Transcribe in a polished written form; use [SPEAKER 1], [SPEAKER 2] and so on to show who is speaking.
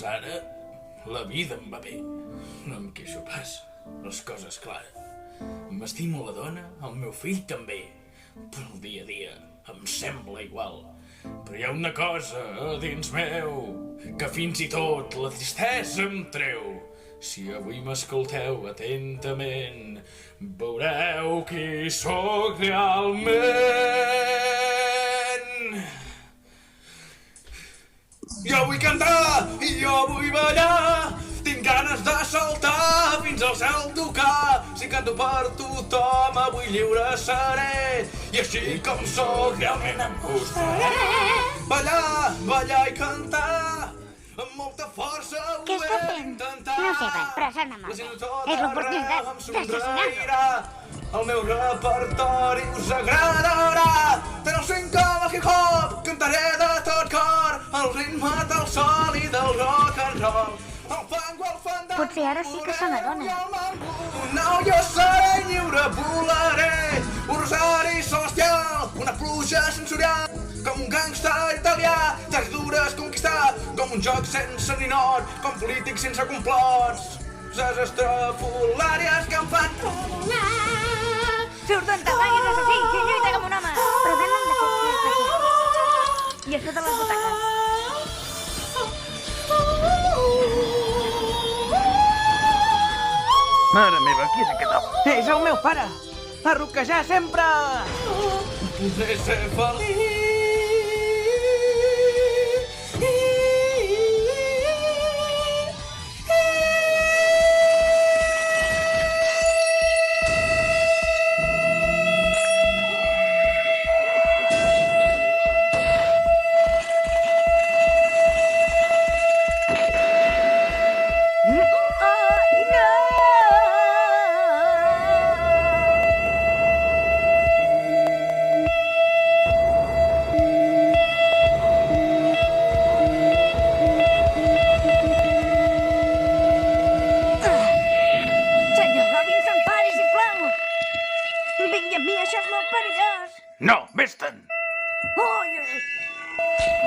[SPEAKER 1] ara la vida em va bé. No em queixo pas, les coses clares. M'estimo la dona, el meu fill també, però el dia a dia em sembla igual. Però hi ha una cosa a dins meu que fins i tot la tristesa em treu. Si avui m'escolteu atentament, veureu qui sóc realment. Jo vull cantar i jo vull ballar, tinc ganes de saltar fins al cel tocar. Si canto per tothom avui lliure seré, i així com sóc realment em mostraré. Ballar, ballar i cantar, amb molta força ho
[SPEAKER 2] Què està
[SPEAKER 1] he
[SPEAKER 2] fent?
[SPEAKER 1] intentat.
[SPEAKER 2] No sé, però sona molt bé. És l'oportunitat d'assassinar-lo.
[SPEAKER 1] El meu repertori us agradarà. Tant el swing com el hip-hop cantaré de tot cor, el ritme del sol i del rock and roll. El fang o el fandango.
[SPEAKER 2] Potser ara sí que se n'adona.
[SPEAKER 1] No, jo seré lliure, volaré. Un rosari celestial, una pluja sensorial, com un gangsta italià, terres dures conquistar, com un joc sense ninot, com polítics sense complots. Les estrafolàries que em fan tremolar.
[SPEAKER 2] Surt d'un tall és assassí i lluita com un home. Però venen de fet que és pacífic. I a sota les butaques.
[SPEAKER 3] Mare meva, qui és aquest home? És el meu pare! A roquejar sempre!
[SPEAKER 1] Podré ser feliç.
[SPEAKER 2] Vingui amb mi, això és molt perillós.
[SPEAKER 3] No, vés-te'n!
[SPEAKER 2] Ui, ui.